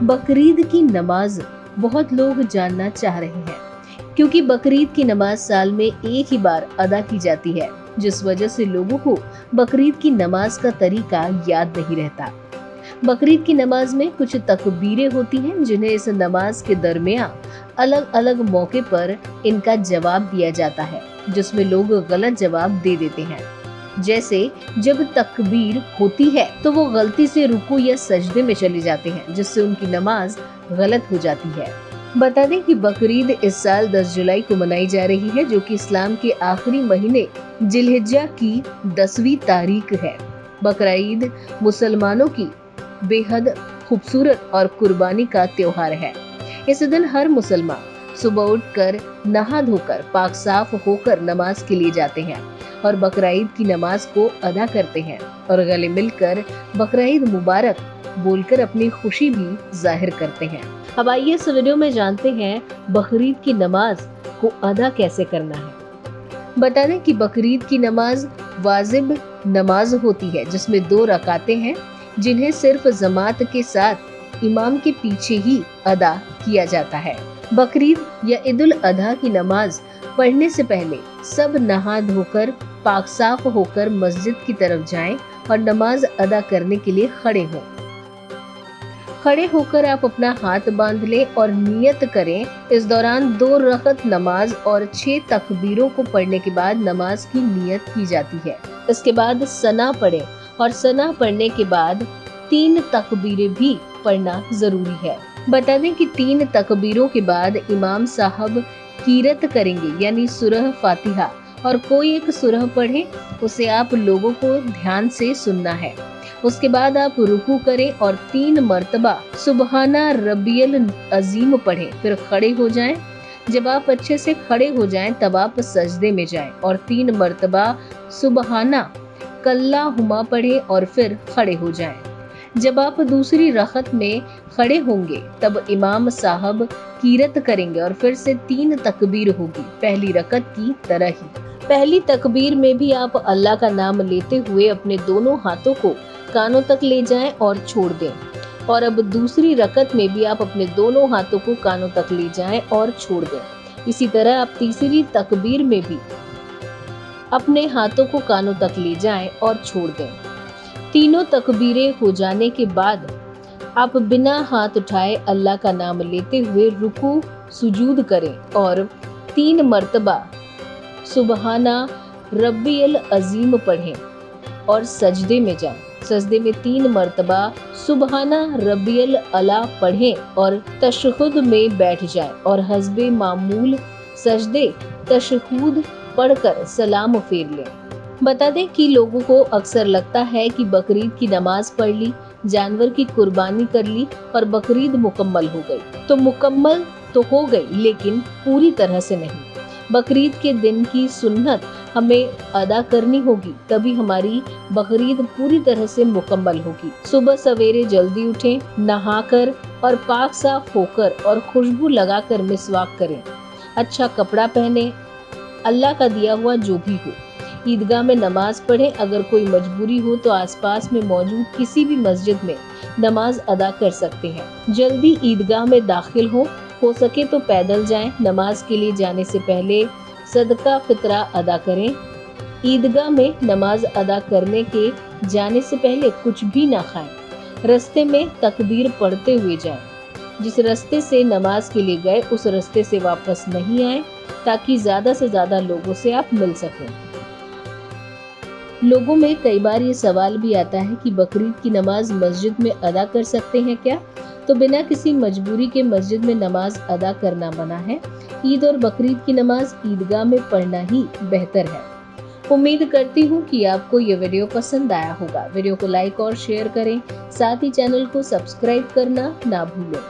बकरीद की नमाज बहुत लोग जानना चाह रहे हैं, क्योंकि बकरीद की नमाज साल में एक ही बार अदा की जाती है, जिस वजह से लोगों को बकरीद की नमाज का तरीका याद नहीं रहता। बकरीद की नमाज में कुछ तकबीरें होती हैं, जिन्हें इस नमाज के दरमियान अलग अलग मौके पर इनका जवाब दिया जाता है, जिसमें लोग गलत जवाब दे देते हैं। जैसे जब तकबीर होती है तो वो गलती से रुकू या सजदे में चले जाते हैं, जिससे उनकी नमाज गलत हो जाती है। बता दें कि बकरीद इस साल 10 जुलाई को मनाई जा रही है, जो कि इस्लाम के आखिरी महीने जिलहिज्जा की 10वीं तारीख है। बकरा ईद मुसलमानों की बेहद खूबसूरत और कुर्बानी का त्योहार है। इस दिन हर मुसलमान सुबह उठकर नहा धोकर पाक साफ होकर नमाज के लिए जाते हैं और बकरा ईद की नमाज को अदा करते हैं और गले मिलकर बकरा ईद मुबारक बोलकर अपनी खुशी भी जाहिर करते हैं। अब आइए इस वीडियो में जानते हैं बकरीद की नमाज को अदा कैसे करना है। बता दें कि बकरीद की नमाज वाजिब नमाज होती है, जिसमें 2 रकातें हैं, जिन्हें सिर्फ जमात के साथ इमाम के पीछे ही अदा किया जाता है। बकरीद या ईद-उल अधा की नमाज पढ़ने से पहले सब नहा धोकर पाक साफ होकर मस्जिद की तरफ जाएं और नमाज अदा करने के लिए खड़े हों। खड़े होकर आप अपना हाथ बांध लें और नियत करें। इस दौरान 2 रकत नमाज और 6 तकबीरों को पढ़ने के बाद नमाज की नियत की जाती है। इसके बाद सना पढ़ें और सना पढ़ने के बाद 3 तकबीरें भी पढ़ना जरूरी है। बता दें कि 3 तकबीरों के बाद इमाम साहब कीरत करेंगे, यानी सूरह फातिहा, और कोई एक सूरह पढ़े, उसे आप लोगों को ध्यान से सुनना है। उसके बाद आप रुकू करें और 3 मर्तबा सुबहाना रब्बियल अजीम पढ़ें, फिर खड़े हो जाएं। जब आप अच्छे से खड़े हो जाएं तब आप सजदे में जाएं और 3 मर्तबा सुबहाना कल्लाहुमा पढ़ें और फिर खड़े हो जाएं। जब आप दूसरी रकत में खड़े होंगे तब इमाम साहब कीरत करेंगे और फिर से 3 तकबीर होगी, पहली रकत की तरह ही। पहली तकबीर में भी आप अल्लाह का नाम लेते हुए अपने दोनों हाथों को कानों तक ले जाएं और छोड़ दें, और अब दूसरी रकत में भी आप अपने दोनों हाथों को कानों तक ले जाएं और छोड़ दें। इसी तरह आप तीसरी तकबीर में भी अपने हाथों को कानों तक ले जाएं और छोड़ दें। तीनों तकबीरें हो जाने के बाद आप बिना हाथ उठाए अल्लाह का नाम लेते हुए रुकू सुजूद करें और 3 मर्तबा सुबहाना रब्बियल अजीम पढ़ें और सजदे में जाएं। सजदे में 3 मर्तबा सुबहाना रब्बियल अला पढ़ें और तशहुद में बैठ जाएं और हस्बे मामूल सजदे तशहुद पढ़कर सलाम फेर लें। बता दें कि लोगों को अक्सर लगता है कि बकरीद की नमाज पढ़ ली, जानवर की कुर्बानी कर ली और बकरीद मुकम्मल हो गई। तो मुकम्मल तो हो गई, लेकिन पूरी तरह से नहीं। बकरीद के दिन की सुन्नत हमें अदा करनी होगी, तभी हमारी बकरीद पूरी तरह से मुकम्मल होगी। सुबह सवेरे जल्दी उठें, नहाकर और पाक साफ होकर और खुशबू लगाकर मिसवाक करें। अच्छा कपड़ा पहने, अल्लाह का दिया हुआ जो भी हो। ईदगाह में नमाज पढ़ें। अगर कोई मजबूरी हो तो आसपास में मौजूद किसी भी मस्जिद में नमाज अदा कर सकते हैं। जल्दी ईदगाह में दाखिल हो सके तो पैदल जाएं। नमाज के लिए जाने से पहले सदका फितरा अदा करें। ईदगाह में नमाज अदा करने के जाने से पहले कुछ भी ना खाएं। रास्ते में तकबीर पढ़ते हुए जाएं। जिस रास्ते से नमाज के लिए गए उस रास्ते से वापस नहीं आए, ताकि ज्यादा से ज्यादा लोगों से आप मिल सकें। लोगों में कई बार ये सवाल भी आता है कि बकरीद की नमाज मस्जिद में अदा कर सकते हैं क्या? तो बिना किसी मजबूरी के मस्जिद में नमाज अदा करना मना है। ईद और बकरीद की नमाज ईदगाह में पढ़ना ही बेहतर है। उम्मीद करती हूँ कि आपको ये वीडियो पसंद आया होगा। वीडियो को लाइक और शेयर करें, साथ ही चैनल को सब्सक्राइब करना ना भूलें।